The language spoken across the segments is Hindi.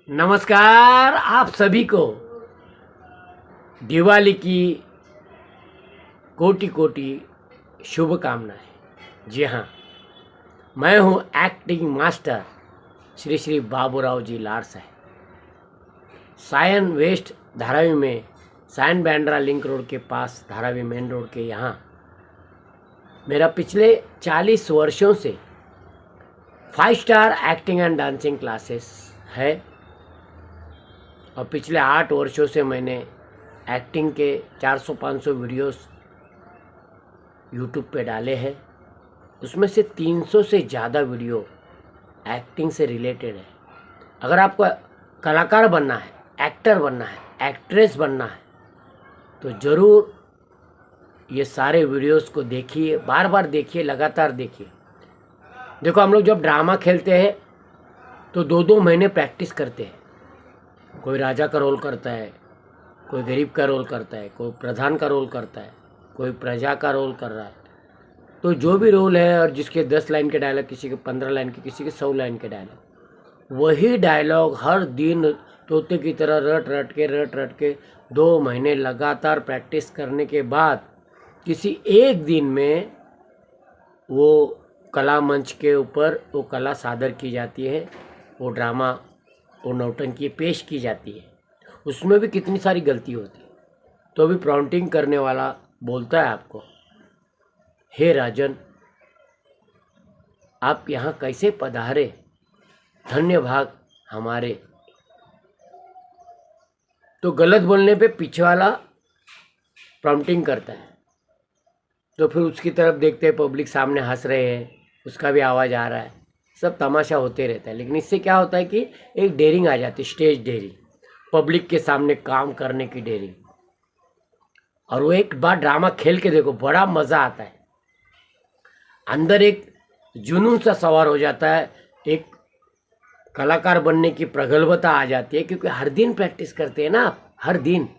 नमस्कार आप सभी को दिवाली की कोटि कोटि शुभकामनाएं। जी हाँ, मैं हूँ एक्टिंग मास्टर श्री श्री बाबूराव जी लाड साहब। सायन वेस्ट धारावी में सायन बैंड्रा लिंक रोड के पास धारावी मेन रोड के यहाँ मेरा पिछले 40 वर्षों से 5 star acting and dancing classes है और पिछले 8 वर्षों से मैंने एक्टिंग के 400-500 वीडियोस यूट्यूब पे डाले हैं। उसमें से 300 से ज़्यादा वीडियो एक्टिंग से रिलेटेड है। अगर आपको कलाकार बनना है, एक्टर बनना है, एक्ट्रेस बनना है तो ज़रूर ये सारे वीडियोस को देखिए, बार बार देखिए, लगातार देखिए। देखो, हम लोग जब ड्रामा खेलते हैं तो 2-2 महीने प्रैक्टिस करते हैं। कोई राजा का रोल करता है, कोई गरीब का रोल करता है, कोई प्रधान का रोल करता है, कोई प्रजा का रोल कर रहा है। तो जो भी रोल है और जिसके 10 लाइन के डायलॉग, किसी के 15 लाइन के, किसी के 100 लाइन के डायलॉग, वही डायलॉग हर दिन तोते की तरह रट रट के 2 महीने लगातार प्रैक्टिस करने के बाद किसी एक दिन में वो कला मंच के ऊपर वो कला सादर की जाती है, वो ड्रामा, वो नौटंकी पेश की जाती है। उसमें भी कितनी सारी गलती होती है। तो अभी प्रॉम्प्टिंग करने वाला बोलता है आपको, हे राजन, आप यहाँ कैसे पधारे, धन्य भाग हमारे। तो गलत बोलने पे पीछे वाला प्रॉम्प्टिंग करता है, तो फिर उसकी तरफ देखते हैं, पब्लिक सामने हंस रहे हैं, उसका भी आवाज़ आ रहा है, सब तमाशा होते रहता है। लेकिन इससे क्या होता है कि एक डेयरिंग आ जाती है, स्टेज डेयरिंग, पब्लिक के सामने काम करने की डेयरिंग। और वो एक बार ड्रामा खेल के देखो, बड़ा मज़ा आता है। अंदर एक जुनून सा सवार हो जाता है, एक कलाकार बनने की प्रगल्भता आ जाती है, क्योंकि हर दिन प्रैक्टिस करते हैं ना आप, हर दिन।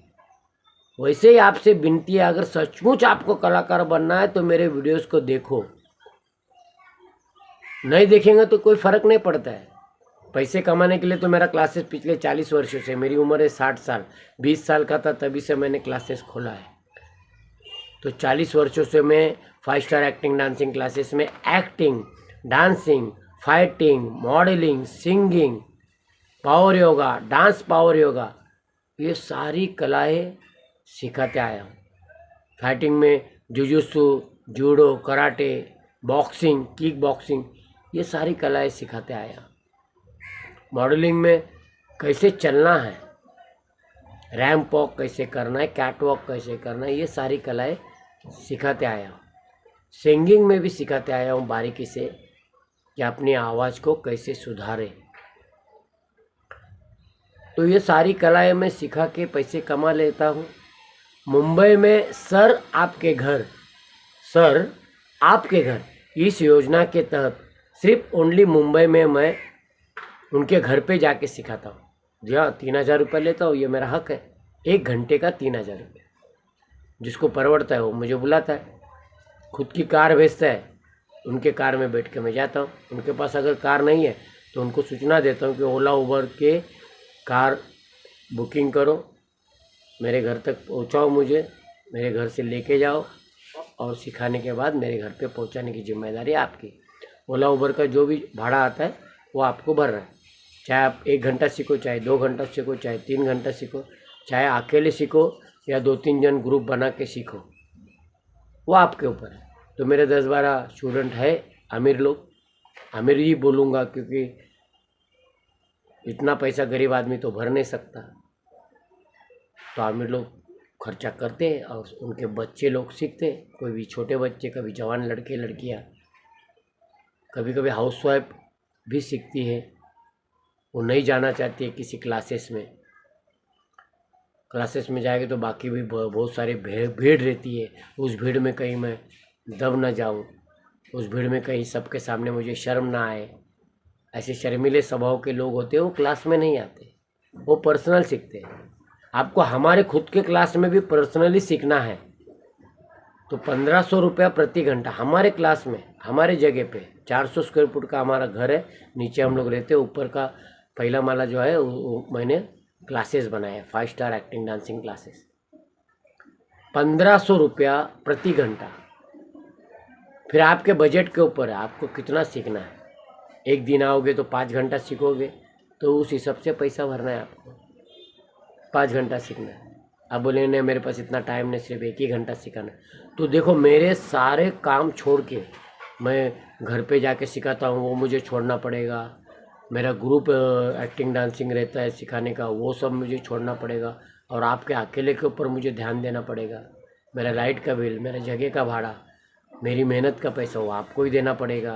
वैसे ही आपसे विनती है, अगर सचमुच आपको कलाकार बनना है तो मेरे वीडियोस को देखो। नहीं देखेंगे तो कोई फ़र्क नहीं पड़ता है। पैसे कमाने के लिए तो मेरा क्लासेस पिछले 40 वर्षों से, मेरी उम्र है 60 साल, 20 साल का था तभी से मैंने क्लासेस खोला है। तो 40 वर्षों से मैं 5 स्टार एक्टिंग डांसिंग क्लासेस में acting, dancing, fighting, modelling, singing, power yoga, dance power yoga, ये सारी कलाएँ सिखाते आया हूँ। फाइटिंग में jujutsu, judo, karate, boxing, kick boxing, ये सारी कलाएँ सिखाते आया। मॉडलिंग में कैसे चलना है, रैंप वॉक कैसे करना है, कैट वॉक कैसे करना है, ये सारी कलाएँ सिखाते आया हूँ। सिंगिंग में भी सिखाते आया हूँ बारीकी से कि अपनी आवाज़ को कैसे सुधारें। तो ये सारी कलाएँ मैं सिखा के पैसे कमा लेता हूँ। मुंबई में सर आपके घर इस योजना के तहत सिर्फ ओनली मुंबई में मैं उनके घर पे जाके सिखाता हूँ। जी हाँ, 3,000 रुपये लेता हूँ, ये मेरा हक है। 1 घंटे का 3,000 रुपये, जिसको परवड़ता है वो मुझे बुलाता है, खुद की कार भेजता है, उनके कार में बैठ के मैं जाता हूँ। उनके पास अगर कार नहीं है तो उनको सूचना देता हूँ कि ओला उबर के कार बुकिंग करो, मेरे घर तक पहुँचाओ, मुझे मेरे घर से लेके जाओ और सिखाने के बाद मेरे घर पे पहुँचाने की जिम्मेदारी आपकी। ओला उबर का जो भी भाड़ा आता है वो आपको भर रहा है। चाहे आप 1 घंटा सीखो, चाहे 2 घंटा सीखो, चाहे 3 घंटा सीखो, चाहे अकेले सीखो या 2-3 जन ग्रुप बना के सीखो, वो आपके ऊपर है। तो मेरे 10-12 स्टूडेंट है, अमीर लोग, अमीर ही बोलूँगा क्योंकि इतना पैसा गरीब आदमी तो भर नहीं सकता। तो अमीर लोग खर्चा करते हैं और उनके बच्चे लोग सीखते हैं, कोई भी छोटे बच्चे, कभी जवान लड़के लड़कियाँ, कभी कभी हाउसवाइफ भी सीखती है। वो नहीं जाना चाहती है किसी क्लासेस में जाएगी तो बाकी भी बहुत सारी भीड़ रहती है। उस भीड़ में कहीं मैं दब ना जाऊं, उस भीड़ में कहीं सबके सामने मुझे शर्म ना आए। ऐसे शर्मीले स्वभाव के लोग होते हैं, वो क्लास में नहीं आते, वो पर्सनल सीखते हैं। आपको हमारे खुद के क्लास में भी पर्सनली सीखना है तो 1,500 रुपया प्रति घंटा हमारे क्लास में, हमारे जगह पे। 400 स्क्वायर फुट का हमारा घर है, नीचे हम लोग रहते हैं, ऊपर का पहला माला जो है वो मैंने क्लासेस बनाए, 5 स्टार एक्टिंग डांसिंग क्लासेस। 1500 रुपया प्रति घंटा। फिर आपके बजट के ऊपर है आपको कितना सीखना है। एक दिन आओगे तो 5 घंटा सीखोगे तो उस हिसाब से पैसा भरना है आपको। 5 घंटा सीखना है। आप बोले नहीं मेरे पास इतना टाइम नहीं, सिर्फ 1 ही घंटा सिखाना है। तो देखो मेरे सारे काम छोड़ के मैं घर पे जाके सिखाता हूँ, वो मुझे छोड़ना पड़ेगा। मेरा ग्रुप एक्टिंग डांसिंग रहता है सिखाने का, वो सब मुझे छोड़ना पड़ेगा। और आपके अकेले के ऊपर मुझे ध्यान देना पड़ेगा। मेरा लाइट का बिल, मेरा जगह का भाड़ा, मेरी मेहनत का पैसा वो आपको ही देना पड़ेगा।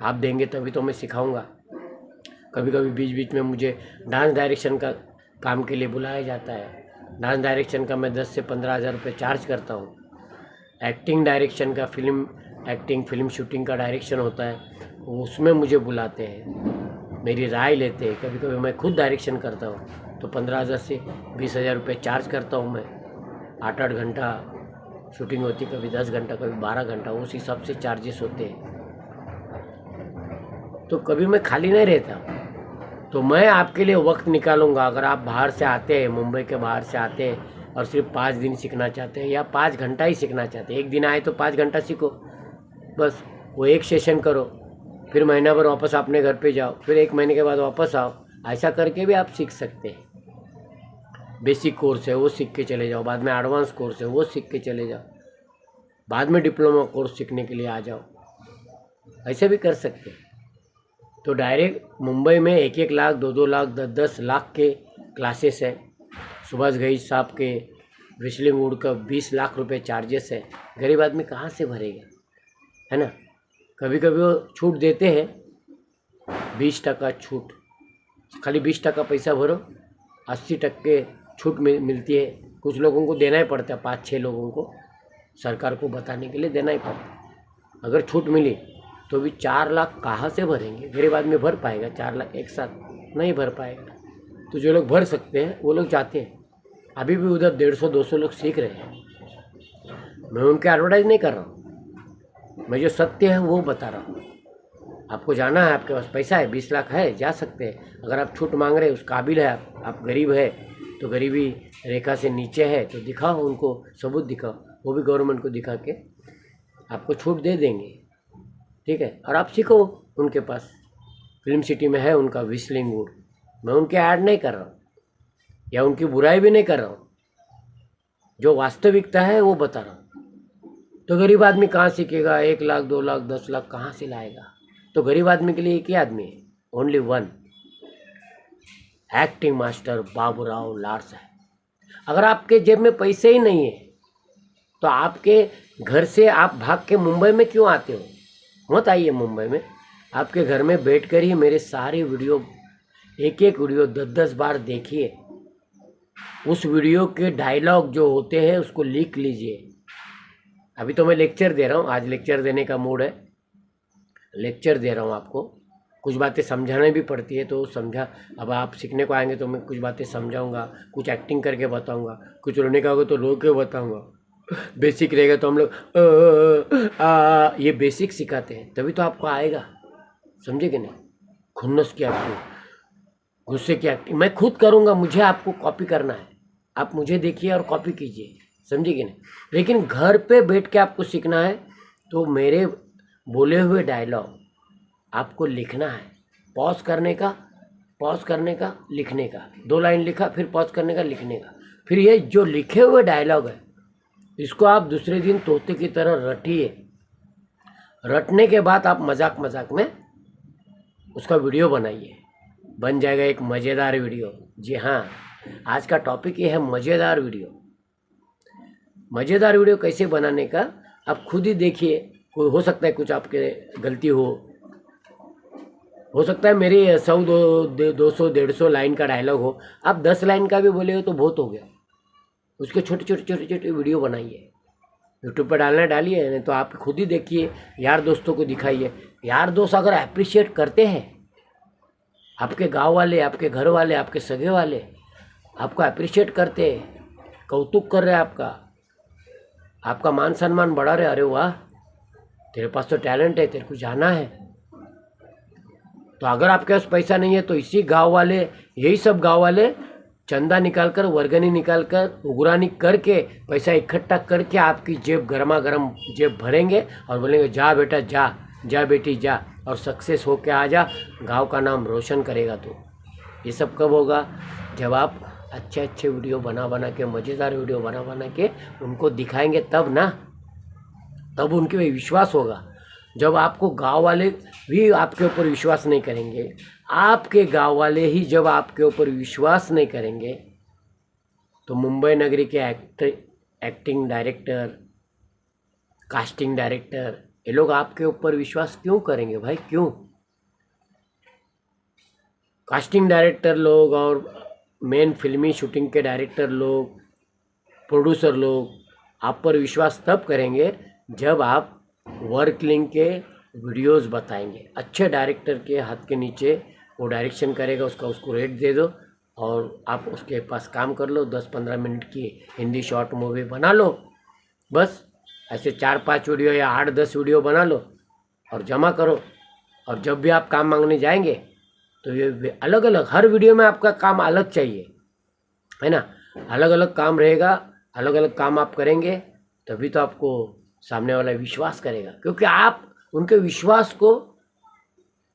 आप देंगे तभी तो मैं सिखाऊंगा। कभी कभी बीच बीच में मुझे डांस डायरेक्शन का काम के लिए बुलाया जाता है। डांस डायरेक्शन का मैं 10 से 15 हज़ार रुपये चार्ज करता हूँ। एक्टिंग डायरेक्शन का फिल्म शूटिंग का डायरेक्शन होता है, उसमें मुझे बुलाते हैं, मेरी राय लेते हैं। कभी कभी मैं खुद डायरेक्शन करता हूँ तो 15,000 से 20,000 रुपये चार्ज करता हूँ मैं। 8-8 घंटा शूटिंग होती, कभी 10 घंटा, कभी 12 घंटा, उस हिसाब से चार्जेस होते हैं। तो कभी मैं खाली नहीं रहता। तो मैं आपके लिए वक्त निकालूंगा। अगर आप बाहर से आते हैं, मुंबई के बाहर से आते हैं और सिर्फ 5 दिन सीखना चाहते हैं या 5 घंटा ही सीखना चाहते हैं, एक दिन आए तो 5 घंटा सीखो बस, वो एक सेशन करो, फिर महीना भर वापस अपने घर पे जाओ, फिर 1 महीने के बाद वापस आओ। ऐसा करके भी आप सीख सकते हैं। बेसिक कोर्स है वो सीख के चले जाओ, बाद में एडवांस कोर्स है वो सीख के चले जाओ, बाद में डिप्लोमा कोर्स सीखने के लिए आ जाओ। ऐसे भी कर सकते हैं। तो डायरेक्ट मुंबई में 1-1 लाख, 2-2 लाख, 10-10 लाख के क्लासेस है। सुभाष घई साहब के विस्लिंग वुड का 20 लाख रुपए चार्जेस है। गरीब आदमी कहाँ से भरेगा, है ना। कभी कभी वो छूट देते हैं, 20% छूट, खाली 20% पैसा भरो, 80% छूट मिलती है। कुछ लोगों को देना ही पड़ता है, 5-6 लोगों को सरकार को बताने के लिए देना ही पड़ता है। अगर छूट मिली तो भी 4 लाख कहाँ से भरेंगे, गरीब आदमी भर पाएगा 4 लाख एक साथ? नहीं भर पाएगा। तो जो लोग भर सकते हैं वो लोग जाते हैं। अभी भी उधर 150-200 लोग सीख रहे हैं। मैं उनके एडवर्टाइज नहीं कर रहा हूँ, मैं जो सत्य है वो बता रहा हूँ। आपको जाना है, आपके पास पैसा है, 20 लाख है, जा सकते हैं। अगर आप छूट मांग रहे हैं, उस काबिल है आप गरीब है तो गरीबी रेखा से नीचे है तो दिखाओ, उनको सबूत दिखाओ, वो भी गवर्नमेंट को दिखा के आपको छूट दे देंगे, ठीक है। और आप सीखो उनके पास। फिल्म सिटी में है उनका विस्लिंग वुड, मैं उनके ऐड नहीं कर रहा हूँ या उनकी बुराई भी नहीं कर रहा हूँ, जो वास्तविकता है वो बता रहा हूँ। तो गरीब आदमी कहाँ सीखेगा? 1 लाख, 2 लाख, 10 लाख कहाँ से लाएगा? तो गरीब आदमी के लिए एक ही आदमी है, only one, acting master Baburao लार्स है। अगर आपके जेब में पैसे ही नहीं है तो आपके घर से आप भाग के मुंबई में क्यों आते हो? मत आइए मुंबई में। आपके घर में बैठकर ही मेरे सारे वीडियो, एक वीडियो 10-10 बार देखिए। उस वीडियो के डायलॉग जो होते हैं उसको लिख लीजिए। अभी तो मैं लेक्चर दे रहा हूँ, आज लेक्चर देने का मूड है, लेक्चर दे रहा हूँ आपको। कुछ बातें समझाने भी पड़ती है तो समझा। अब आप सीखने को आएंगे तो मैं कुछ बातें समझाऊंगा, कुछ एक्टिंग करके बताऊंगा, कुछ रोने का होगा तो रो के बताऊंगा। बेसिक रहेगा तो हम लोग ये बेसिक सिखाते हैं, तभी तो आपको आएगा, समझे कि नहीं। खुन्नस की एक्टिंग, गुस्से की एक्टिंग मैं खुद करूँगा, मुझे आपको कॉपी करना है, आप मुझे देखिए और कॉपी कीजिए, समझे कि नहीं। लेकिन घर पे बैठ के आपको सीखना है तो मेरे बोले हुए डायलॉग आपको लिखना है। पॉज करने का लिखने का, 2 लाइन लिखा, फिर पॉज करने का, लिखने का, फिर ये जो लिखे हुए डायलॉग है इसको आप दूसरे दिन तोते की तरह रटिए। रटने के बाद आप मजाक में उसका वीडियो बनाइए, बन जाएगा एक मज़ेदार वीडियो। जी हाँ, आज का टॉपिक ये है मज़ेदार वीडियो। मज़ेदार वीडियो कैसे बनाने का आप खुद ही देखिए। कोई हो सकता है कुछ आपके गलती हो सकता है मेरी 100, 200, 150 लाइन का डायलॉग हो, आप 10 लाइन का भी बोले हो तो बहुत हो गया। उसके छोटे वीडियो बनाइए, यूट्यूब पर डालना डालिए, नहीं तो आप खुद ही देखिए, यार दोस्तों को दिखाइए। यार दोस्त अगर अप्रिशिएट करते हैं, आपके गांव वाले, आपके घर वाले, आपके सगे वाले आपको अप्रिशिएट करते हैं, कौतुक कर रहे हैं आपका मान सम्मान बढ़ा रहे, अरे वाह तेरे पास तो टैलेंट है, तेरे को जाना है, तो अगर आपके पास पैसा नहीं है तो इसी गांव वाले, यही सब गांव वाले चंदा निकालकर, वर्गनी निकालकर, उगरानी करके, पैसा इकट्ठा करके आपकी जेब गर्मा गर्म जेब भरेंगे और बोलेंगे जा बेटा जा, जा बेटी जा, और सक्सेस होके आ जा, गांव का नाम रोशन करेगा तू। ये सब कब होगा? जब आप अच्छे अच्छे वीडियो बना बना के, मज़ेदार वीडियो बना बना के उनको दिखाएंगे, तब ना, तब उनके पे विश्वास होगा। जब आपको गांव वाले भी आपके ऊपर विश्वास नहीं करेंगे, आपके गांव वाले ही जब आपके ऊपर विश्वास नहीं करेंगे, तो मुंबई नगरी के एक्टिंग डायरेक्टर, कास्टिंग डायरेक्टर, ये लोग आपके ऊपर विश्वास क्यों करेंगे भाई? क्यों? कास्टिंग डायरेक्टर लोग और मेन फिल्मी शूटिंग के डायरेक्टर लोग, प्रोड्यूसर लोग आप पर विश्वास तब करेंगे जब आप वर्क लिंक के वीडियोस बताएंगे। अच्छे डायरेक्टर के हाथ के नीचे वो डायरेक्शन करेगा, उसको रेट दे दो और आप उसके पास काम कर लो। 10-15 मिनट की हिंदी शॉर्ट मूवी बना लो, बस ऐसे 4-5 वीडियो या 8-10 वीडियो बना लो और जमा करो। और जब भी आप काम मांगने जाएंगे तो ये अलग अलग, हर वीडियो में आपका काम अलग चाहिए, है ना? अलग अलग काम रहेगा, अलग अलग काम आप करेंगे, तभी तो आपको सामने वाला विश्वास करेगा। क्योंकि आप उनके विश्वास को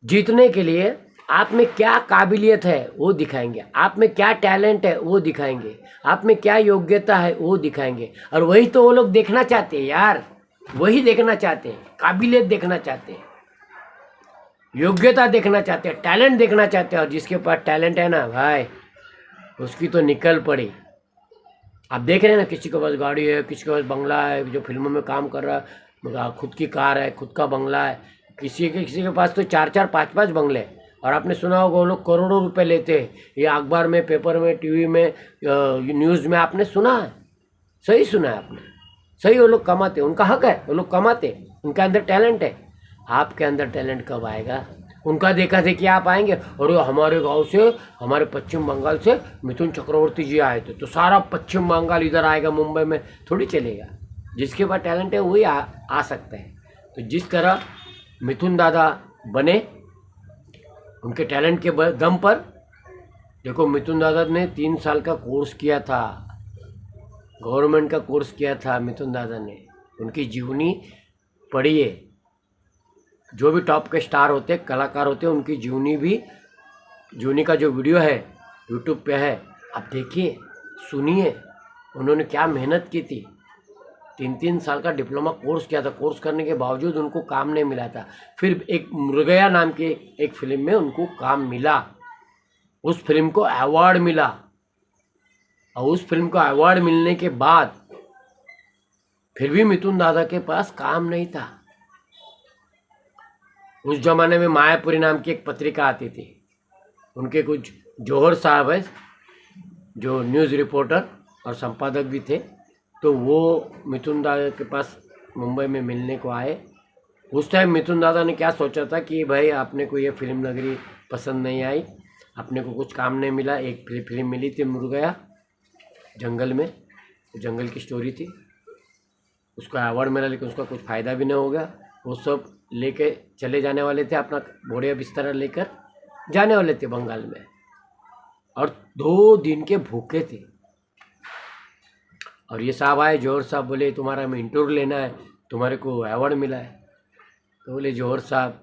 जीतने के लिए आप में क्या काबिलियत है वो दिखाएंगे, आप में क्या टैलेंट है वो दिखाएंगे, आप में क्या योग्यता है वो दिखाएंगे। और वही तो वो लोग देखना चाहते हैं यार, वही देखना चाहते हैं, काबिलियत देखना चाहते हैं, योग्यता देखना चाहते हैं, टैलेंट देखना चाहते हैं। और जिसके पास टैलेंट है ना भाई, उसकी तो निकल पड़ी। आप देख रहे हैं ना, किसी के पास गाड़ी है, किसी के पास बंगला है, जो फिल्मों में काम कर रहा है, खुद की कार है, खुद का बंगला है, किसी के पास तो 4-4, 5-5 बंगले। और आपने सुना होगा वो लोग करोड़ों रुपए लेते हैं, ये अखबार में, पेपर में, टीवी में, न्यूज़ में आपने सुना है। सही सुना है आपने, सही। वो लोग कमाते, उनका हक है, वो लोग कमाते, उनके अंदर टैलेंट है। आपके अंदर टैलेंट कब आएगा? उनका देखा देखी आप आएंगे और हमारे गांव से, हमारे पश्चिम बंगाल से मिथुन चक्रवर्ती जी आए थे, तो सारा पश्चिम बंगाल इधर आएगा, मुंबई में थोड़ी चलेगा। जिसके पास टैलेंट है वही आ सकता है। तो जिस तरह मिथुन दादा बने उनके टैलेंट के दम पर, देखो मिथुन दादा ने 3 साल का कोर्स किया था, गवर्नमेंट का कोर्स किया था मिथुन दादा ने। उनकी जीवनी पढ़िए, जो भी टॉप के स्टार होते हैं, कलाकार होते हैं, उनकी जीवनी का जो वीडियो है यूट्यूब पे है, आप देखिए, सुनिए, उन्होंने क्या मेहनत की थी। 3-3 साल का डिप्लोमा कोर्स किया था, कोर्स करने के बावजूद उनको काम नहीं मिला था। फिर एक मृगया नाम की एक फिल्म में उनको काम मिला, उस फिल्म को अवार्ड मिला, और उस फिल्म को अवार्ड मिलने के बाद फिर भी मिथुन दादा के पास काम नहीं था। उस जमाने में मायापुरी नाम की एक पत्रिका आती थी, उनके कुछ जौहर साहब है जो न्यूज़ रिपोर्टर और संपादक भी थे, तो वो मिथुन दादा के पास मुंबई में मिलने को आए। उस टाइम मिथुन दादा ने क्या सोचा था कि भाई आपने को ये फिल्म नगरी पसंद नहीं आई, अपने को कुछ काम नहीं मिला। एक फिल्म मिली थी मुर्गया, जंगल में, जंगल की स्टोरी थी, उसका अवार्ड मिला, लेकिन उसका कुछ फ़ायदा भी नहीं हो गया। वो सब लेके चले जाने वाले थे, अपना बोरिया बिस्तर लेकर जाने वाले थे बंगाल में, और 2 दिन के भूखे थे। और ये साहब आए, जौहर साहब, बोले तुम्हारा में इंटरव्यू लेना है, तुम्हारे को अवार्ड मिला है। तो बोले जौहर साहब,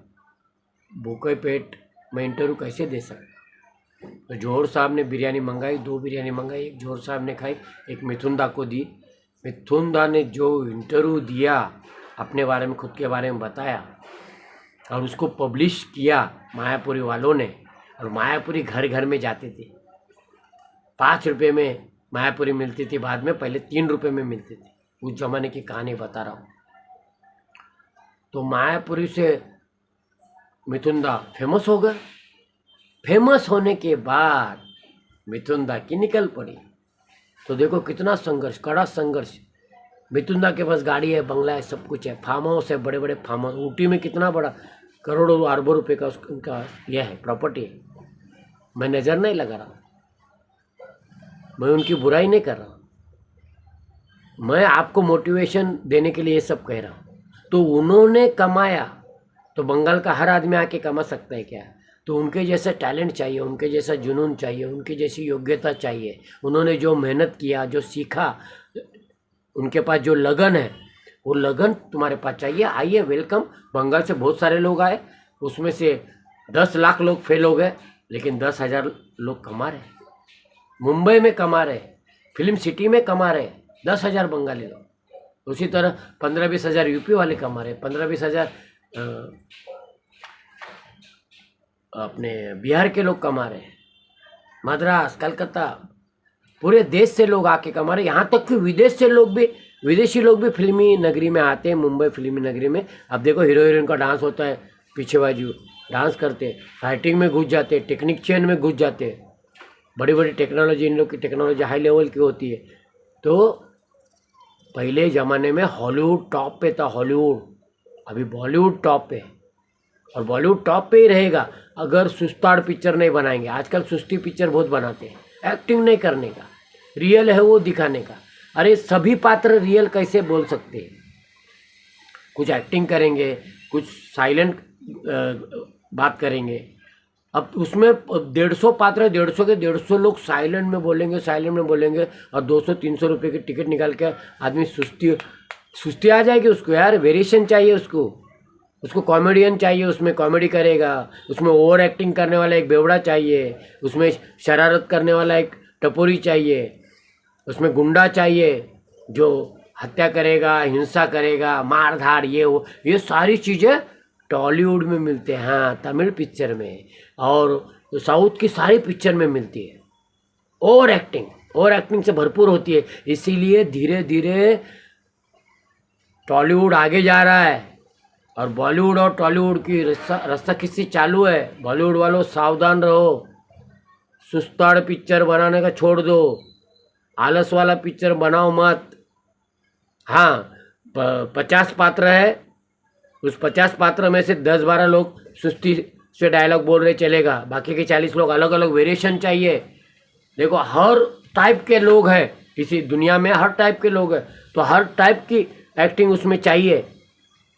भूखे पेट मैं इंटरव्यू कैसे दे सकता? तो जौहर साहब ने बिरयानी मंगाई, 2 बिरयानी मंगाई, एक जौहर साहब ने खाई, एक मिथुन दा को दी। मिथुन दा ने जो इंटरव्यू दिया, अपने बारे में, खुद के बारे में बताया और उसको पब्लिश किया मायापुरी वालों ने। और मायापुरी घर घर में जाते थे, 5 रुपये में मायापुरी मिलती थी, बाद में पहले 3 रुपये में मिलती थी। उस जमाने की कहानी बता रहा हूँ। तो मायापुरी से मिथुन दा फेमस हो गए। फेमस होने के बाद मिथुन दा की निकल पड़ी। तो देखो कितना संघर्ष, कड़ा संघर्ष। मिथुन दा के पास गाड़ी है, बंगला है, सब कुछ है, फार्म हाउस है, बड़े बड़े फार्म हाउस, ऊटी में कितना बड़ा, करोड़ों अरबों रुपए का उनका यह है, प्रॉपर्टी है। मैं नज़र नहीं लगा रहा, मैं उनकी बुराई नहीं कर रहा, मैं आपको मोटिवेशन देने के लिए ये सब कह रहा हूँ। तो उन्होंने कमाया, तो बंगाल का हर आदमी आके कमा सकता है क्या? तो उनके जैसा टैलेंट चाहिए, उनके जैसा जुनून चाहिए, उनकी जैसी योग्यता चाहिए। उन्होंने जो मेहनत किया, जो सीखा, उनके पास जो लगन है, वो लगन तुम्हारे पास चाहिए। आइए, वेलकम। बंगाल से बहुत सारे लोग आए, उसमें से 10 लाख लोग फेल हो गए, लेकिन 10,000 लोग कमा रहे। मुंबई में कमा रहे, फिल्म सिटी में कमा रहे 10,000 बंगाली लोग। उसी तरह 15-20 हज़ार यूपी वाले कमा रहे, 15-20 हज़ार अपने बिहार के लोग कमा रहे, मद्रास, कलकत्ता, पूरे देश से लोग आके कमा रहे। यहाँ तक कि विदेशी लोग भी फिल्मी नगरी में आते हैं, मुंबई फिल्मी नगरी में। अब देखो, हीरो हीरोइन का डांस होता है, पीछे बाजू डांस करते, फाइटिंग में घुस जाते, टेक्नीशियन में घुस जाते। बड़ी बड़ी टेक्नोलॉजी, इन लोग की टेक्नोलॉजी हाई लेवल की होती है। तो पहले ज़माने में हॉलीवुड टॉप पे था, हॉलीवुड। अभी बॉलीवुड टॉप पे है, और बॉलीवुड टॉप पे ही रहेगा अगर सुस्ताड़ पिक्चर नहीं बनाएंगे। आजकल सुस्ती पिक्चर बहुत बनाते हैं, एक्टिंग नहीं करने का, रियल है वो दिखाने का। अरे सभी पात्र रियल कैसे बोल सकते हैं? कुछ एक्टिंग करेंगे, कुछ साइलेंट बात करेंगे। अब उसमें 150 पात्र है, 150 के 150 लोग साइलेंट में बोलेंगे, और 200-300 रुपये की टिकट निकाल के आदमी सुस्ती आ जाएगी उसको। यार वेरिएशन चाहिए उसको कॉमेडियन चाहिए, उसमें कॉमेडी करेगा, उसमें ओवर एक्टिंग करने वाला एक बेवड़ा चाहिए, उसमें शरारत करने वाला एक टपोरी चाहिए, उसमें गुंडा चाहिए जो हत्या करेगा, हिंसा करेगा, मार धाड़, ये सारी चीज़ें टॉलीवुड में मिलते हैं। हाँ, तमिल पिक्चर में और साउथ की सारी पिक्चर में मिलती है। ओवर एक्टिंग से भरपूर होती है। इसीलिए धीरे धीरे टॉलीवुड आगे जा रहा है, और बॉलीवुड और टॉलीवुड की रस्साकसी चालू है। बॉलीवुड वालों सावधान रहो, सुस्ताड़ पिक्चर बनाने का छोड़ दो, आलस वाला पिक्चर बनाओ मत। हाँ, 50 पात्र है, उस 50 पात्र में से 10-12 लोग सुस्ती से डायलॉग बोल रहे चलेगा, बाकी के 40 लोग अलग अलग वेरिएशन चाहिए। देखो, हर टाइप के लोग हैं इसी दुनिया में, हर टाइप के लोग हैं, तो हर टाइप की एक्टिंग उसमें चाहिए।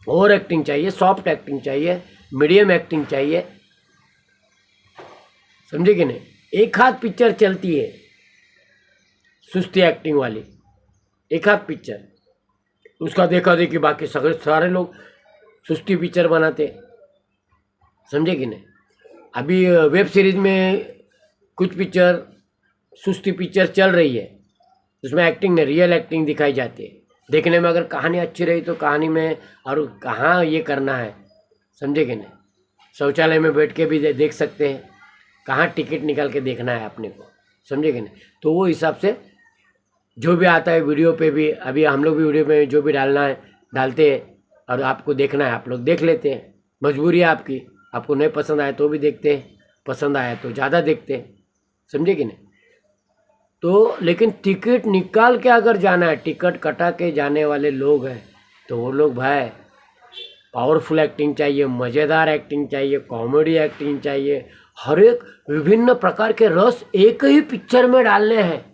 ओवर एक्टिंग चाहिए, सॉफ्ट एक्टिंग चाहिए, मीडियम एक्टिंग चाहिए, समझे कि नहीं? एक हाथ पिक्चर चलती है सुस्ती एक्टिंग वाली, एक हाथ पिक्चर, उसका देखा देखी बाकी सारे लोग सुस्ती पिक्चर बनाते, समझे कि नहीं? अभी वेब सीरीज में कुछ पिक्चर सुस्ती पिक्चर चल रही है, उसमें एक्टिंग में रियल एक्टिंग दिखाई जाती है। देखने में अगर कहानी अच्छी रही तो कहानी में, और कहाँ ये करना है, समझे कि नहीं? शौचालय में बैठ के भी देख सकते हैं, कहाँ टिकट निकाल के देखना है अपने को, समझे कि नहीं? तो वो हिसाब से जो भी आता है वीडियो पे भी, अभी हम लोग भी वीडियो में जो भी डालना है डालते हैं, और आपको देखना है आप लोग देख लेते हैं। मजबूरी है आपकी, आपको नहीं पसंद आए तो भी देखते हैं, पसंद आया तो ज़्यादा देखते हैं, समझे कि नहीं? तो लेकिन टिकट निकाल के अगर जाना है, टिकट कटा के जाने वाले लोग हैं, तो वो लोग भाई पावरफुल एक्टिंग चाहिए, मज़ेदार एक्टिंग चाहिए, कॉमेडी एक्टिंग चाहिए, हर एक विभिन्न प्रकार के रस एक ही पिक्चर में डालने हैं।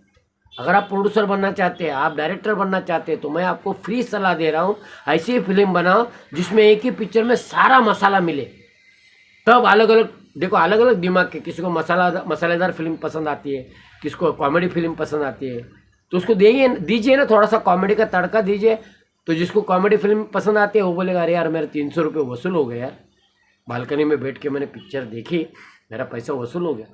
अगर आप प्रोड्यूसर बनना चाहते हैं, आप डायरेक्टर बनना चाहते हैं, तो मैं आपको फ्री सलाह दे रहा हूँ, ऐसी फिल्म बनाओ जिसमें एक ही पिक्चर में सारा मसाला मिले। तब अलग अलग देखो, अलग अलग दिमाग के, किसी को मसालेदार फिल्म पसंद आती है, किसी को कॉमेडी फिल्म पसंद आती है, तो उसको दीजिए ना थोड़ा सा कॉमेडी का तड़का दीजिए। तो जिसको कॉमेडी फिल्म पसंद आती है वो बोलेगा अरे यार मेरे 300 रुपये वसूल हो गए यार, बालकनी में बैठ के मैंने पिक्चर देखी, मेरा पैसा वसूल हो गया।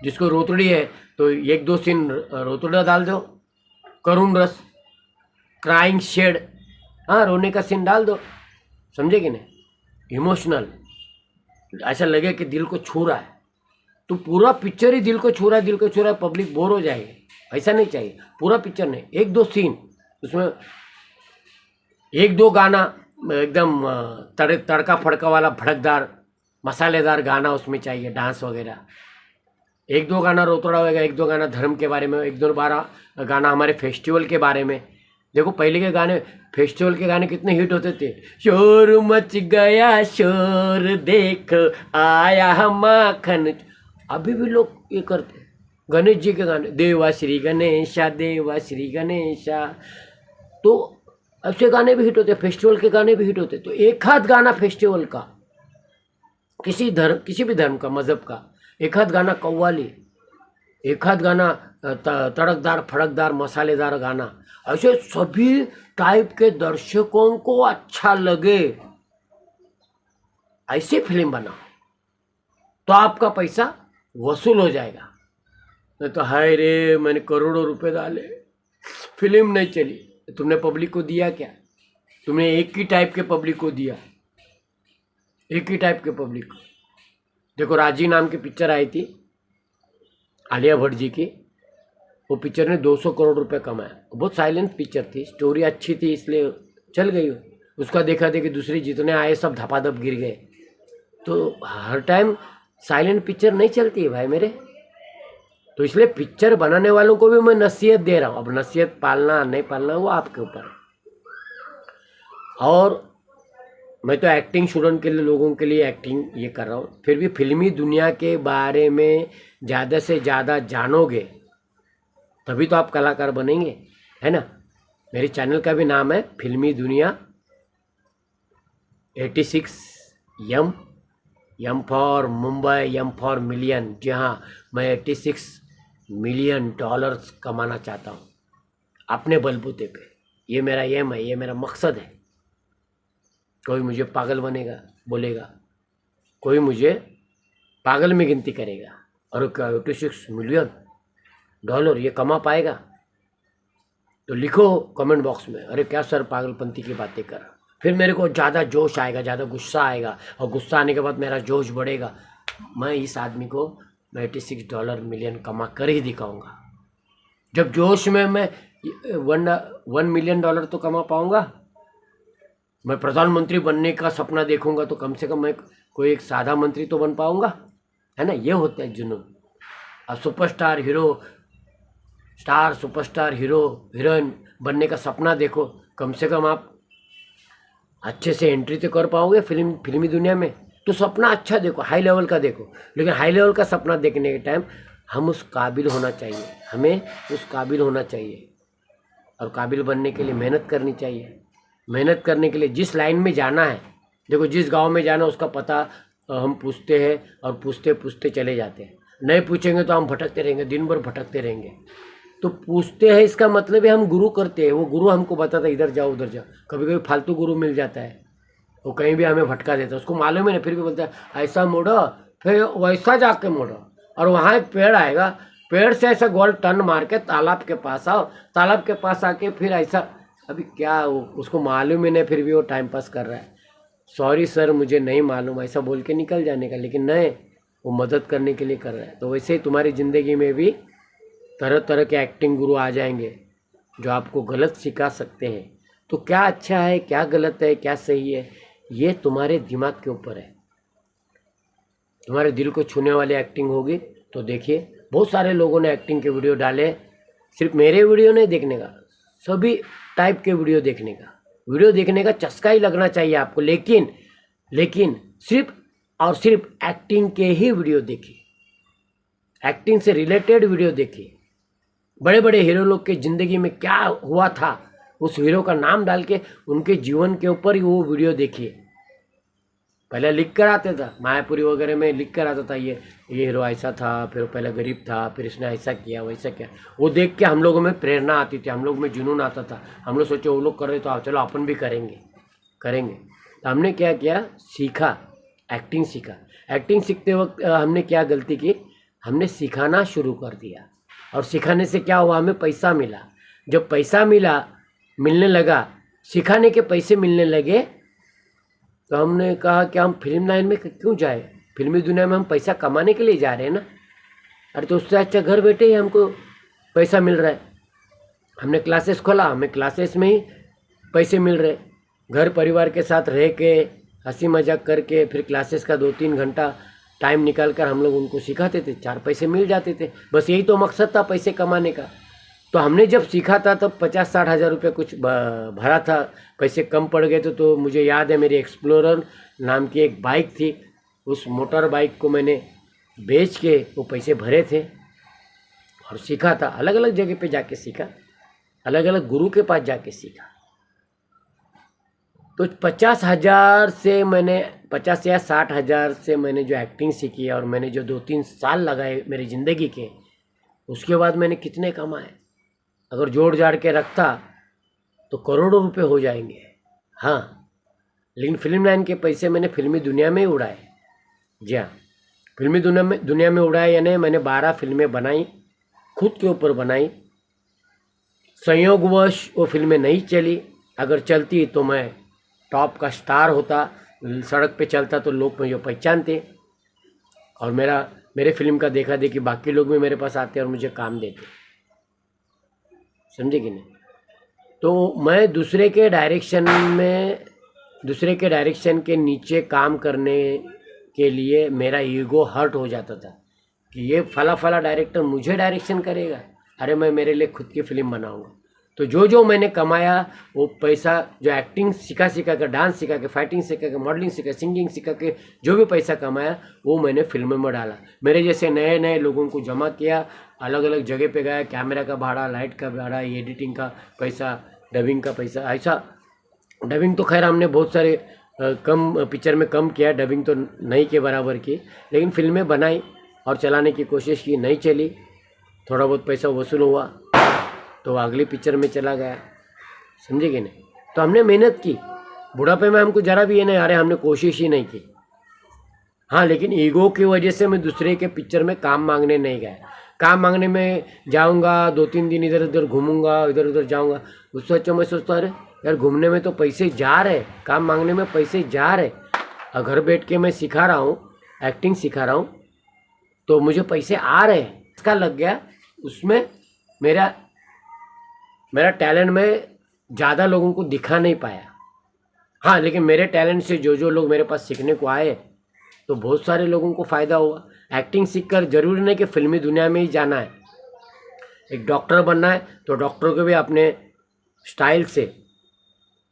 जिसको रोतड़ी है तो 1-2 सीन रोतड़ा डाल दो, करुण रस, क्राइंग शेड, हाँ रोने का सीन डाल दो, समझे कि नहीं? इमोशनल, ऐसा लगे कि दिल को छू रहा है, तो पूरा पिक्चर ही दिल को छू रहा है, पब्लिक बोर हो जाएगी। ऐसा नहीं चाहिए, पूरा पिक्चर नहीं, 1-2 सीन उसमें, 1-2 गाना एकदम तड़का फड़का वाला भड़कदार मसालेदार गाना उसमें चाहिए, डांस वगैरह। 1-2 गाना रोतड़ा होगा, 1-2 गाना धर्म के बारे में, 1-2 गाना हमारे फेस्टिवल के बारे में। देखो पहले के गाने, फेस्टिवल के गाने कितने हिट होते थे, शोर मच गया शोर देख आया माखन, अभी भी लोग ये करते। गणेश जी के गाने, देवा श्री गणेशा, देवा श्री गणेशा, तो ऐसे गाने भी हिट होते, फेस्टिवल के गाने भी हिट होते। तो एक हाथ गाना फेस्टिवल का, किसी भी धर्म का, मजहब का, एक आध गाना कव्वाली, एक आध गाना तड़कदार फड़कदार मसालेदार गाना, ऐसे सभी टाइप के दर्शकों को अच्छा लगे ऐसी फिल्म बनाओ तो आपका पैसा वसूल हो जाएगा। नहीं तो हाय रे मैंने करोड़ों रुपए डाले, फिल्म नहीं चली। तुमने पब्लिक को दिया क्या? तुमने एक ही टाइप के पब्लिक को दिया, एक ही टाइप के पब्लिक को। देखो राजी नाम की पिक्चर आई थी आलिया भट्ट जी की, वो पिक्चर ने 200 करोड़ रुपए कमाया। बहुत साइलेंट पिक्चर थी, स्टोरी अच्छी थी इसलिए चल गई। उसका देखा देखी दूसरी जितने आए सब धपाधप गिर गए। तो हर टाइम साइलेंट पिक्चर नहीं चलती है भाई मेरे। तो इसलिए पिक्चर बनाने वालों को भी मैं नसीहत दे रहा हूँ। अब नसीहत पालना नहीं पालना वो आपके ऊपर है। और मैं तो एक्टिंग स्टूडेंट के लिए, लोगों के लिए एक्टिंग ये कर रहा हूँ। फिर भी फिल्मी दुनिया के बारे में ज़्यादा से ज़्यादा जानोगे तभी तो आप कलाकार बनेंगे, है ना। मेरे चैनल का भी नाम है फिल्मी दुनिया 86 M for Mumbai, M for million. जी हाँ, मैं 86 मिलियन डॉलर्स कमाना चाहता हूँ अपने बलबूते पे। ये मेरा एम है, ये मेरा मकसद है। कोई मुझे पागल बनेगा बोलेगा, कोई मुझे पागल में गिनती करेगा, और 86 मिलियन डॉलर ये कमा पाएगा? तो लिखो कमेंट बॉक्स में, अरे क्या सर पागलपंती की बातें कर। फिर मेरे को ज़्यादा जोश आएगा, ज़्यादा गुस्सा आएगा, और गुस्सा आने के बाद मेरा जोश बढ़ेगा। मैं इस आदमी को मैं 86 डॉलर मिलियन कमा कर ही दिखाऊंगा। जब जोश में मैं 1 मिलियन डॉलर तो कमा पाऊंगा। मैं प्रधानमंत्री बनने का सपना देखूंगा तो कम से कम मैं कोई एक सादा मंत्री तो बन पाऊंगा, है ना। ये होता है जुनून। अब superstar hero, star superstar hero heroine बनने का सपना देखो, कम से कम आप अच्छे से एंट्री तो कर पाओगे फिल्मी दुनिया में। तो सपना अच्छा देखो, हाई लेवल का देखो। लेकिन हाई लेवल का सपना देखने के टाइम हम उस काबिल होना चाहिए, हमें उस काबिल होना चाहिए। और काबिल बनने के लिए मेहनत करनी चाहिए। मेहनत करने के लिए जिस लाइन में जाना है, देखो जिस गांव में जाना उसका पता हम पूछते हैं, और पूछते पूछते चले जाते हैं। नहीं पूछेंगे तो हम भटकते रहेंगे, दिन भर भटकते रहेंगे। तो पूछते हैं इसका मतलब है हम गुरु करते हैं। वो गुरु हमको बताता है इधर जाओ उधर जाओ। कभी कभी फालतू गुरु मिल जाता है, वो कहीं भी हमें भटका देता है, उसको मालूम ही नहीं, फिर भी बोलता है ऐसा मोड़ो, फिर वैसा जाके मोड़ो, और वहाँ एक पेड़ आएगा, पेड़ से ऐसा गोल टर्न मार के तालाब के पास आओ, तालाब के पास आके फिर ऐसा। अभी क्या उसको मालूम ही नहीं, फिर भी वो टाइम पास कर रहा है। सॉरी सर मुझे नहीं मालूम, ऐसा बोल के निकल जाने का। लेकिन नहीं, वो मदद करने के लिए कर रहा है। तो वैसे ही तुम्हारी ज़िंदगी में भी तरह तरह के एक्टिंग गुरु आ जाएंगे जो आपको गलत सिखा सकते हैं। तो क्या अच्छा है, क्या गलत है, क्या सही है, ये तुम्हारे दिमाग के ऊपर है। तुम्हारे दिल को छूने वाली एक्टिंग होगी तो देखिए। बहुत सारे लोगों ने एक्टिंग के वीडियो डाले, सिर्फ मेरे वीडियो नहीं देखने का, सभी टाइप के वीडियो देखने का चस्का ही लगना चाहिए आपको। लेकिन सिर्फ और सिर्फ एक्टिंग के ही वीडियो देखिए, एक्टिंग से रिलेटेड वीडियो देखिए। बड़े बड़े हीरो लोग के ज़िंदगी में क्या हुआ था, उस हीरो का नाम डाल के उनके जीवन के ऊपर ही वो वीडियो देखिए। पहले लिख कर आते था, मायापुरी वगैरह में लिख कर आता था ये हीरो ऐसा था, फिर पहले गरीब था, फिर इसने ऐसा किया वैसा किया। वो देख के हम लोगों में प्रेरणा आती थी, हम लोग में जुनून आता था। हम लोग सोचे वो लोग कर रहे तो चलो अपन भी करेंगे। तो हमने क्या किया, सीखा, एक्टिंग सीखा। एक्टिंग सीखते वक्त हमने क्या गलती की, हमने सिखाना शुरू कर दिया। और सिखाने से क्या हुआ, हमें पैसा मिला। जब पैसा मिलने लगा, सिखाने के पैसे मिलने लगे, तो हमने कहा कि हम फिल्म लाइन में क्यों जाए, फिल्मी दुनिया में हम पैसा कमाने के लिए जा रहे हैं ना। अरे तो उससे अच्छा घर बैठे ही हमको पैसा मिल रहा है। हमने क्लासेस खोला, हमें क्लासेस में ही पैसे मिल रहे। घर परिवार के साथ रह के हंसी मजाक करके फिर क्लासेस का 2-3 घंटा टाइम निकाल कर हम लोग उनको सिखाते थे, 4 पैसे मिल जाते थे। बस यही तो मकसद था पैसे कमाने का। तो हमने जब सीखा था तब 50-60 हज़ार रुपये कुछ भरा था, पैसे कम पड़ गए थे। तो मुझे याद है मेरी एक्सप्लोरर नाम की एक बाइक थी, उस मोटर बाइक को मैंने बेच के वो पैसे भरे थे और सीखा था। अलग अलग जगह पे जाके सीखा, अलग अलग गुरु के पास जाके सीखा। तो 50 हज़ार से मैंने 50 या 60 हज़ार से मैंने जो एक्टिंग सीखी है और मैंने जो 2-3 साल लगाए मेरी ज़िंदगी के, उसके बाद मैंने कितने कमाए, अगर जोड़ जाड़ के रखता तो करोड़ों रुपए हो जाएंगे। हाँ, लेकिन फिल्म लाइन के पैसे मैंने फिल्मी दुनिया में ही उड़ाए। जी हाँ, फिल्मी दुनिया में उड़ाए, यानी मैंने 12 फिल्में बनाई, खुद के ऊपर बनाई। संयोगवश वो फिल्में नहीं चली, अगर चलती तो मैं टॉप का स्टार होता, सड़क पे चलता तो लोग मुझे पहचानते और मेरे फिल्म का देखा देखी बाकी लोग भी मेरे पास आते और मुझे काम देते। समझे कि नहीं? तो मैं दूसरे के डायरेक्शन के नीचे काम करने के लिए मेरा ईगो हर्ट हो जाता था कि ये फला डायरेक्टर मुझे डायरेक्शन करेगा, अरे मैं मेरे लिए खुद की फिल्म बनाऊंगा। तो जो मैंने कमाया वो पैसा, जो एक्टिंग सिखा के, डांस सिखा के, फाइटिंग सिखा के, मॉडलिंग सिखा, सिंगिंग सिखा के जो भी पैसा कमाया वो मैंने फिल्मों में डाला। मेरे जैसे नए लोगों को जमा किया, अलग अलग जगह पे गया, कैमरा का भाड़ा, लाइट का भाड़ा, एडिटिंग का पैसा, डबिंग का पैसा। ऐसा डबिंग तो खैर हमने बहुत सारे कम पिक्चर में कम किया, डबिंग तो नहीं के बराबर की, लेकिन फिल्में बनाई और चलाने की कोशिश की, नहीं चली, थोड़ा बहुत पैसा वसूल हुआ तो अगली पिक्चर में चला गया। समझे कि नहीं? तो हमने मेहनत की, बुढ़ापे में हमको जरा भी ये नहीं आ रहा हमने कोशिश ही नहीं की। हाँ, लेकिन ईगो की वजह से मैं दूसरे के पिक्चर में काम मांगने नहीं गया। काम मांगने में जाऊंगा, 2-3 दिन इधर उधर घूमूंगा, इधर उधर जाऊंगा, उससे अच्छा मैं सोचता अरे यार घूमने में तो पैसे जा रहे, काम मांगने में पैसे जा रहे, और घर बैठ के मैं सिखा रहा हूँ, एक्टिंग सिखा रहा हूँ तो मुझे पैसे आ रहे हैं। इसका लग गया, उसमें मेरा टैलेंट में ज़्यादा लोगों को दिखा नहीं पाया। हाँ, लेकिन मेरे टैलेंट से जो लोग मेरे पास सीखने को आए तो बहुत सारे लोगों को फ़ायदा हुआ। एक्टिंग सीखकर जरूरी नहीं कि फिल्मी दुनिया में ही जाना है। एक डॉक्टर बनना है तो डॉक्टर को भी अपने स्टाइल से,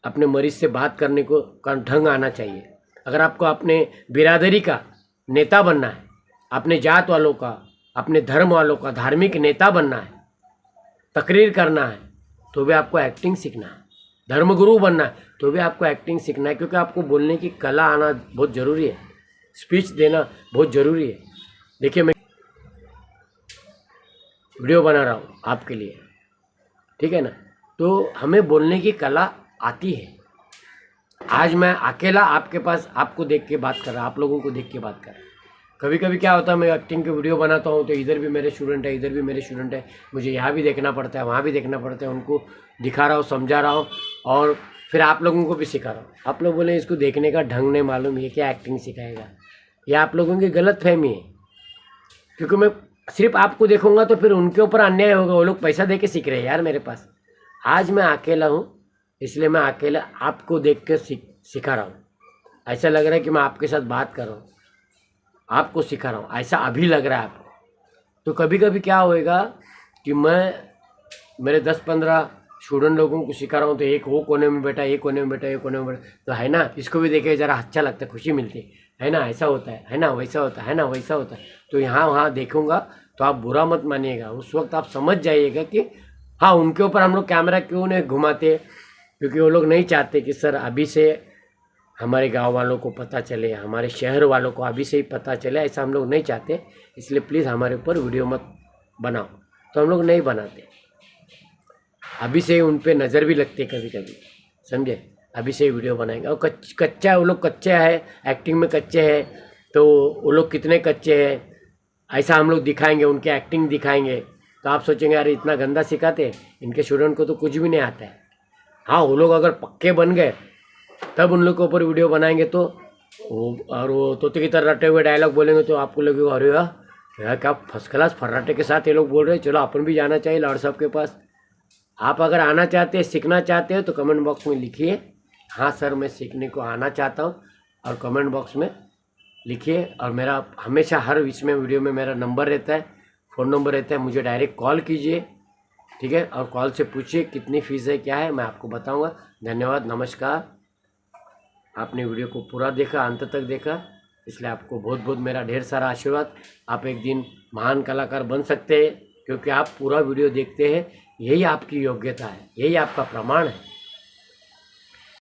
अपने मरीज से बात करने को का ढंग आना चाहिए। अगर आपको अपने बिरादरी का नेता बनना है, अपने जात वालों का, अपने धर्म वालों का धार्मिक नेता बनना है, तकरीर करना है, तो भी आपको एक्टिंग सीखना है। धर्मगुरु बनना है तो भी आपको एक्टिंग सीखना है, क्योंकि आपको बोलने की कला आना बहुत ज़रूरी है, स्पीच देना बहुत ज़रूरी है। देखिए, मैं वीडियो बना रहा हूँ आपके लिए, ठीक है ना, तो हमें बोलने की कला आती है। आज मैं अकेला आपके पास आपको देख के बात कर रहा, आप लोगों को देख के बात कर रहा। कभी कभी क्या होता है, मैं एक्टिंग के वीडियो बनाता हूँ तो इधर भी मेरे स्टूडेंट है, इधर भी मेरे स्टूडेंट है, मुझे यहाँ भी देखना पड़ता है, वहाँ भी देखना पड़ता है, उनको दिखा रहा हूँ, समझा रहा हूँ और फिर आप लोगों को भी सिखा रहा हूँ। आप लोग बोले इसको देखने का ढंग नहीं मालूम, ये क्या एक्टिंग सिखाएगा, ये आप लोगों की गलत फहमी है। क्योंकि मैं सिर्फ आपको देखूंगा तो फिर उनके ऊपर अन्याय होगा, वो लोग पैसा दे के सीख रहे हैं यार मेरे पास। आज मैं अकेला हूँ, इसलिए मैं अकेला आपको देख कर सिखा रहा हूँ। ऐसा लग रहा है कि मैं आपके साथ बात कर रहा हूँ, आपको सिखा रहा हूँ, ऐसा अभी लग रहा है आपको। तो कभी कभी क्या होएगा कि मैं मेरे 10-15 स्टूडेंट लोगों को सिखा रहा हूँ तो एक वो कोने में बैठा, एक कोने में बैठा, एक कोने में बैठा, तो है ना, इसको भी देखे ज़रा अच्छा लगता है, खुशी मिलती है ना, ऐसा होता है ना, वैसा होता है ना, वैसा होता है। तो यहाँ वहाँ देखूँगा तो आप बुरा मत मानिएगा, उस वक्त आप समझ जाइएगा कि हाँ, उनके ऊपर हम लोग कैमरा क्यों नहीं घुमाते, क्योंकि वो लोग नहीं चाहते कि सर अभी से हमारे गांव वालों को पता चले, हमारे शहर वालों को अभी से ही पता चले, ऐसा हम लोग नहीं चाहते। इसलिए प्लीज़ हमारे ऊपर वीडियो मत बनाओ, तो हम लोग नहीं बनाते। अभी से ही उन पे नज़र भी लगती है कभी कभी, समझे, अभी से ही वीडियो बनाएंगे। और कच्चा है, वो लोग कच्चे है, एक्टिंग में कच्चे हैं, तो वो लोग कितने कच्चे हैं ऐसा हम लोग दिखाएंगे, उनकी एक्टिंग दिखाएंगे, तो आप सोचेंगे यार इतना गंदा सिखाते, इनके स्टूडेंट को तो कुछ भी नहीं आता है। हाँ, वो लोग अगर पक्के बन गए तब उन लोग के ऊपर वीडियो बनाएंगे तो वो तोते की तरह रटे हुए डायलॉग बोलेंगे तो आपको लगेगा अरे यार क्या फर्स्ट क्लास फर्राटे के साथ ये लोग बोल रहे हैं, चलो अपन भी जाना चाहिए लाड़ साहब के पास। आप अगर आना चाहते हैं, सीखना चाहते हो तो कमेंट बॉक्स में लिखिए, हाँ सर मैं सीखने को आना चाहता हूँ, और कमेंट बॉक्स में लिखिए। और मेरा हमेशा हर इसमें वीडियो में मेरा नंबर रहता है, फ़ोन नंबर रहता है, मुझे डायरेक्ट कॉल कीजिए, ठीक है, और कॉल से पूछिए कितनी फ़ीस है, क्या है, मैं आपको बताऊँगा। धन्यवाद, नमस्कार। आपने वीडियो को पूरा देखा, अंत तक देखा, इसलिए आपको बहुत बहुत मेरा ढेर सारा आशीर्वाद। आप एक दिन महान कलाकार बन सकते हैं, क्योंकि आप पूरा वीडियो देखते हैं, यही आपकी योग्यता है, यही आपका प्रमाण है।